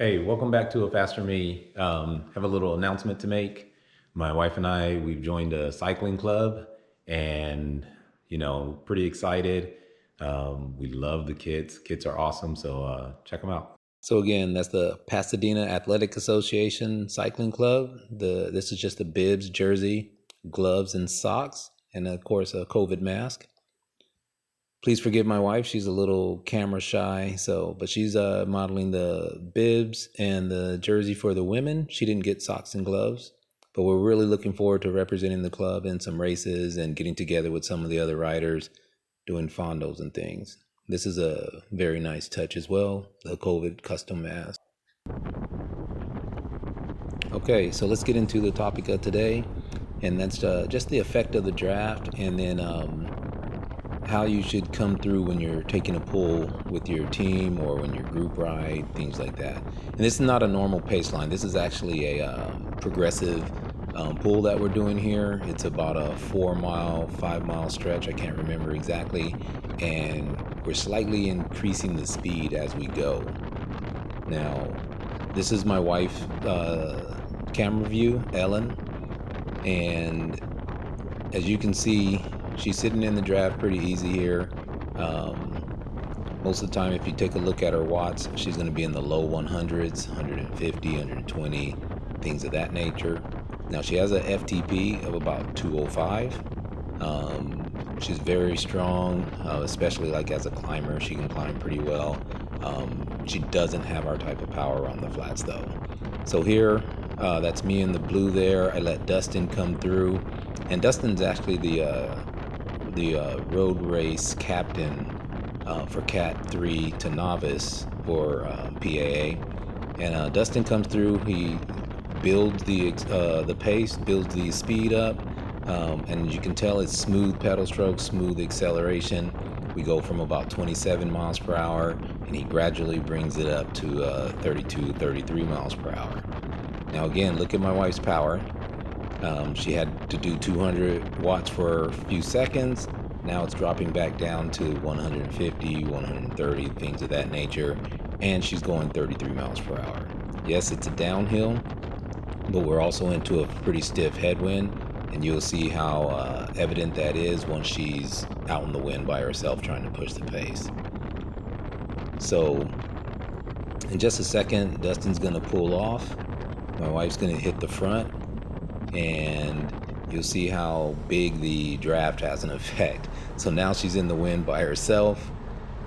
Hey, welcome back to A Faster Me. Have a little announcement to make. My wife and I, we've joined a cycling club and, pretty excited. We love the kids. Kids are awesome. So check them out. So again, that's the Pasadena Athletic Association Cycling Club. This is just the bibs, jersey, gloves, and socks, and of course a COVID mask. Please forgive my wife. She's a little camera shy, but she's modeling the bibs and the jersey for the women. She didn't get socks and gloves, but we're really looking forward to representing the club in some races and getting together with some of the other riders, doing fondos and things. This is a very nice touch as well, the COVID custom mask. Okay, so let's get into the topic of today, and that's just the effect of the draft, and then how you should come through when you're taking a pull with your team or when you're group ride, things like that. And this is not a normal pace line. This is actually a progressive pull that we're doing here. It's about a 4-mile, 5-mile stretch. I can't remember exactly. And we're slightly increasing the speed as we go. Now, this is my wife, camera view, Ellen. And as you can see, she's sitting in the draft pretty easy here. Most of the time, if you take a look at her watts, she's going to be in the low 100s, 150, 120, things of that nature. Now, she has a FTP of about 205. She's very strong, especially like as a climber. She can climb pretty well. She doesn't have our type of power on the flats, though. So here, that's me in the blue there. I let Dustin come through. And Dustin's actually the road race captain for Cat 3 to novice for PAA. And Dustin comes through. He builds the pace, builds the speed up, and you can tell it's smooth pedal stroke, smooth acceleration. We go from about 27 miles per hour, and he gradually brings it up to 32, 33 miles per hour. Now again, look at my wife's power. She had to do 200 watts for a few seconds. Now it's dropping back down to 150, 130, things of that nature. And she's going 33 miles per hour. Yes, it's a downhill, but we're also into a pretty stiff headwind. And you'll see how evident that is once she's out in the wind by herself trying to push the pace. So in just a second, Dustin's going to pull off. My wife's going to hit the front. And you'll see how big the draft has an effect. So now she's in the wind by herself.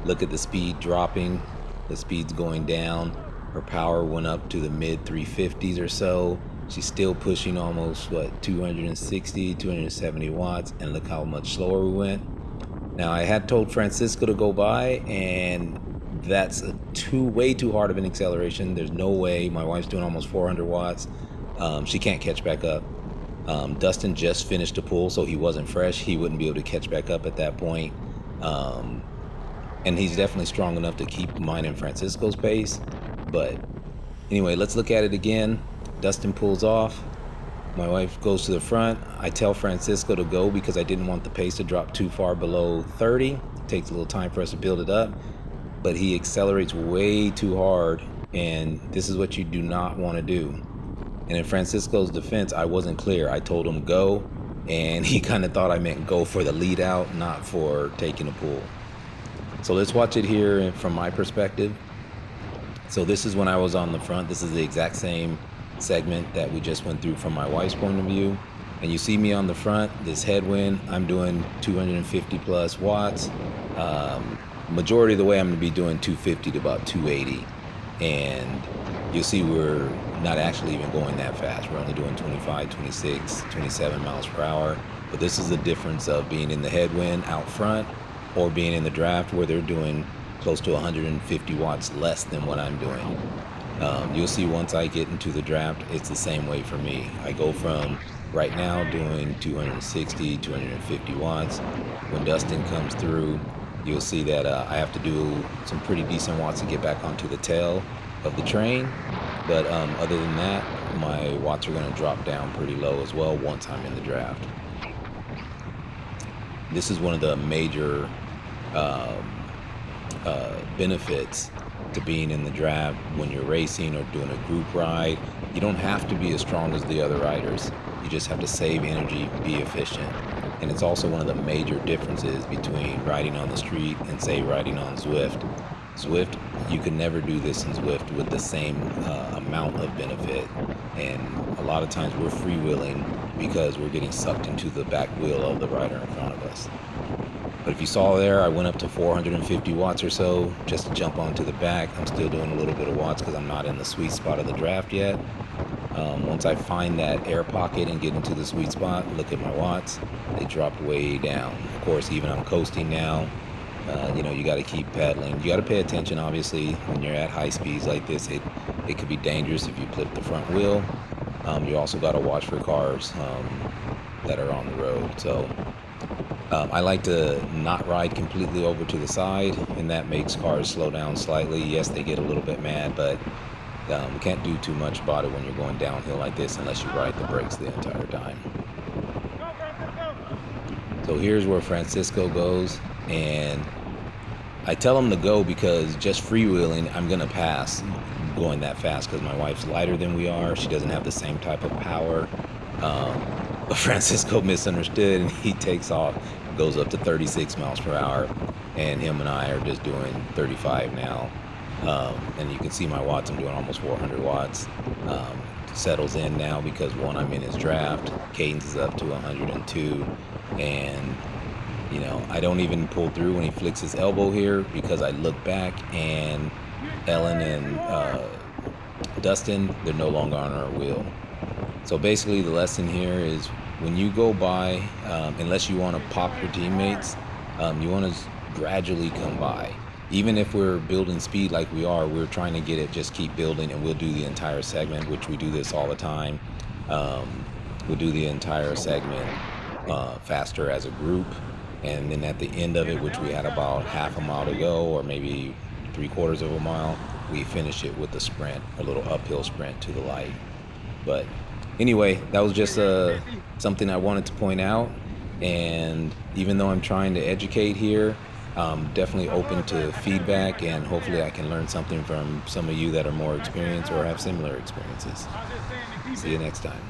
Look at the speed dropping. The speed's going down. Her power went up to the mid 350s or so. She's still pushing almost 260, 270 watts. And look how much slower we went. Now I had told Francisco to go by, and that's way too hard of an acceleration. There's no way. My wife's doing almost 400 watts. She can't catch back up. Dustin just finished a pull, so he wasn't fresh. He wouldn't be able to catch back up at that point. And he's definitely strong enough to keep mine and Francisco's pace. But anyway, let's look at it again. Dustin pulls off. My wife goes to the front. I tell Francisco to go because I didn't want the pace to drop too far below 30. It takes a little time for us to build it up. But he accelerates way too hard, and this is what you do not want to do. And in Francisco's defense, I wasn't clear. I told him go, and he kind of thought I meant go for the lead out, not for taking a pull. So let's watch it here from my perspective. So this is when I was on the front. This is the exact same segment that we just went through from my wife's point of view. And you see me on the front, this headwind, I'm doing 250 plus watts. Majority of the way I'm gonna be doing 250 to about 280. And you'll see we're not actually even going that fast. We're only doing 25, 26, 27 miles per hour. But this is the difference of being in the headwind out front or being in the draft where they're doing close to 150 watts less than what I'm doing. You'll see once I get into the draft, it's the same way for me. I go from right now doing 260, 250 watts. When Dustin comes through, you'll see that I have to do some pretty decent watts to get back onto the tail of the train. But other than that, my watts are going to drop down pretty low as well once I'm in the draft. This is one of the major benefits to being in the draft when you're racing or doing a group ride. You don't have to be as strong as the other riders. You just have to save energy, be efficient. And it's also one of the major differences between riding on the street and, say, riding on Zwift. Zwift, you can never do this in Zwift with the same amount of benefit. And a lot of times we're freewheeling because we're getting sucked into the back wheel of the rider in front of us. But if you saw there, I went up to 450 watts or so just to jump onto the back. I'm still doing a little bit of watts because I'm not in the sweet spot of the draft yet. Once I find that air pocket and get into the sweet spot, look at my watts, they dropped way down. Of course, even I'm coasting now. You got to keep pedaling. You got to pay attention, obviously, when you're at high speeds like this. It could be dangerous if you clip the front wheel. You also got to watch for cars that are on the road. So I like to not ride completely over to the side, and that makes cars slow down slightly. Yes, they get a little bit mad, but can't do too much about it when you're going downhill like this unless you ride the brakes the entire time. So here's where Francisco goes, and I tell him to go because just freewheeling, I'm going to pass going that fast because my wife's lighter than we are. She doesn't have the same type of power. But Francisco misunderstood, and he takes off, goes up to 36 miles per hour, and him and I are just doing 35 now. And you can see my watts, I'm doing almost 400 watts. Settles in now because, one, I'm in his draft. Cadence is up to 102, and I don't even pull through when he flicks his elbow here because I look back and Ellen and Dustin, they're no longer on our wheel. So basically the lesson here is when you go by, unless you want to pop your teammates, you want to gradually come by. Even if we're building speed like we are, we're trying to get it, just keep building, and we'll do the entire segment, which we do this all the time. We'll do the entire segment faster as a group, and then at the end of it, which we had about half a mile to go, or maybe 3/4 of a mile, we finish it with a sprint, a little uphill sprint to the light. But anyway, that was just something I wanted to point out, and even though I'm trying to educate here, I'm definitely open to feedback, and hopefully I can learn something from some of you that are more experienced or have similar experiences. See you next time.